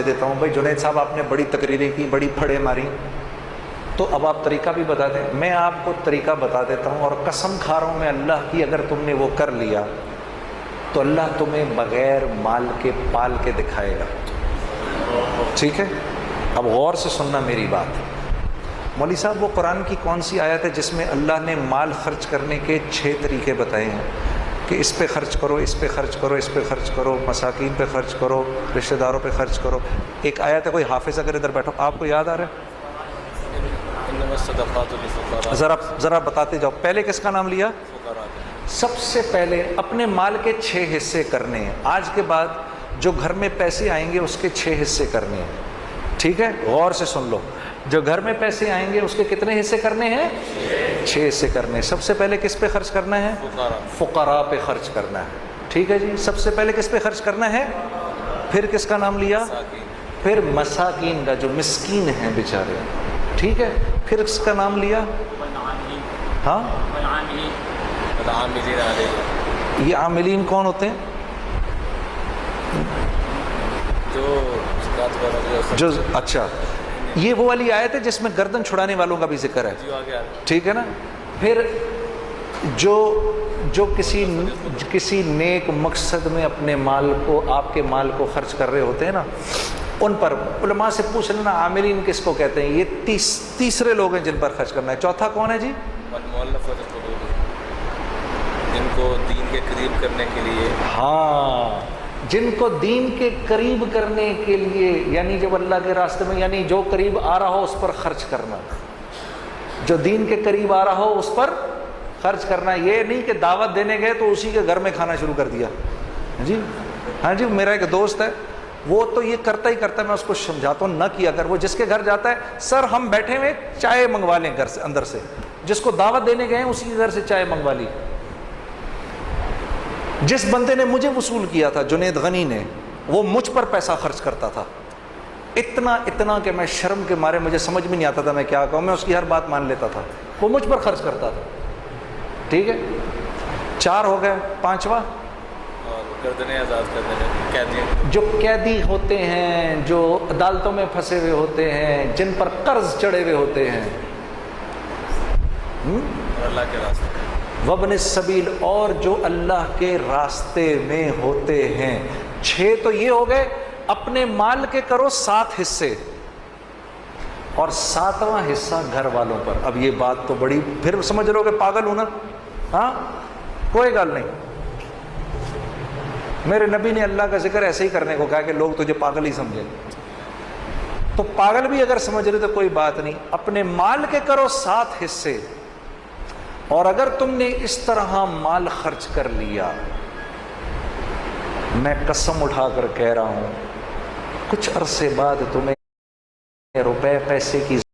دے دیتا ہوں، بھائی جنید صاحب آپ نے بڑی تقریریں کی، بڑی پھڑے ماری، تو اب آپ طریقہ بھی بتا دیں۔ میں آپ کو طریقہ بتا دیتا ہوں، اور قسم کھا رہا ہوں میں اللہ کی، اگر تم نے وہ کر لیا تو اللہ تمہیں بغیر مال کے پال کے دکھائے گا، ٹھیک ہے؟ اب غور سے سننا میری بات۔ مولوی صاحب وہ قرآن کی کون سی آیت ہے جس میں اللہ نے مال خرچ کرنے کے 6 طریقے بتائے ہیں کہ اس پہ خرچ کرو، اس پہ خرچ کرو، اس پہ خرچ کرو، مساکین پہ خرچ کرو، رشتہ داروں پہ خرچ کرو؟ ایک آیت ہے، کوئی حافظ اگر ادھر بیٹھو آپ کو یاد آ رہا ہے؟ ذرا بتاتے جاؤ، پہلے کس کا نام لیا؟ سب سے پہلے اپنے مال کے 6 حصے کرنے ہیں۔ آج کے بعد جو گھر میں پیسے آئیں گے اس کے 6 حصے کرنے ہیں، ٹھیک ہے؟ غور سے سن لو، جو گھر میں پیسے آئیں گے اس کے کتنے حصے کرنے ہیں؟ 6 حصے کرنے ہیں۔ سب سے پہلے کس پہ خرچ کرنا ہے؟ فقراء پہ خرچ کرنا ہے، ٹھیک ہے جی؟ سب سے پہلے کس پہ خرچ کرنا ہے؟ پھر کس کا نام لیا؟ پھر مساکین کا، جو مسکین ہیں بیچارے، ٹھیک ہے؟ پھر اس کا نام لیا، ہاں یہ عاملین کون ہوتے ہیں؟ جو اچھا، یہ وہ والی آیت ہے جس میں گردن چھڑانے والوں کا بھی ذکر ہے، ٹھیک ہے نا؟ پھر جو کسی نیک مقصد میں اپنے مال کو، آپ کے مال کو خرچ کر رہے ہوتے ہیں نا، ان پر علماء سے پوچھ لینا عاملین کس کو کہتے ہیں؟ یہ تیسرے لوگ ہیں جن پر خرچ کرنا ہے۔ چوتھا کون ہے جی؟ جن کو دین کے قریب کرنے کے لیے، ہاں جن کو دین کے قریب کرنے کے لیے، یعنی جب اللہ کے راستے میں، یعنی جو قریب آ رہا ہو اس پر خرچ کرنا، جو دین کے قریب آ رہا ہو اس پر خرچ کرنا۔ یہ نہیں کہ دعوت دینے گئے تو اسی کے گھر میں کھانا شروع کر دیا جی۔ ہاں جی، میرا ایک دوست ہے، وہ تو یہ کرتا ہی کرتا ہے، میں اس کو سمجھاتا ہوں نہ کیا کر۔ وہ جس کے گھر جاتا ہے، سر ہم بیٹھے ہوئے چائے منگوا لیں گھر سے، اندر سے، جس کو دعوت دینے گئے ہیں اسی کے گھر سے چائے منگوا لی۔ جس بندے نے مجھے وصول کیا تھا، جنید غنی نے، وہ مجھ پر پیسہ خرچ کرتا تھا، اتنا کہ میں شرم کے مارے مجھے سمجھ میں نہیں آتا تھا میں کیا کہوں، میں اس کی ہر بات مان لیتا تھا، وہ مجھ پر خرچ کرتا تھا، ٹھیک ہے؟ 4 ہو گئے، 5واں گردنیں آزاد کر دینے، قیدی، جو قیدی ہوتے ہیں، جو عدالتوں میں پھنسے ہوئے ہوتے ہیں، جن پر قرض چڑھے ہوئے ہوتے ہیں، اللہ کے راستے، وابن السبیل، اور جو اللہ کے راستے میں ہوتے ہیں۔ 6 تو یہ ہو گئے، اپنے مال کے کرو 7 حصے، اور 7واں حصہ گھر والوں پر۔ اب یہ بات تو بڑی، پھر سمجھ لو کہ پاگل ہوں نا، ہاں کوئی گل نہیں، میرے نبی نے اللہ کا ذکر ایسے ہی کرنے کو کہا کہ لوگ تجھے پاگل ہی سمجھیں، تو پاگل بھی اگر سمجھ رہے تو کوئی بات نہیں۔ اپنے مال کے کرو 7 حصے، اور اگر تم نے اس طرح مال خرچ کر لیا، میں قسم اٹھا کر کہہ رہا ہوں، کچھ عرصے بعد تمہیں روپے پیسے کی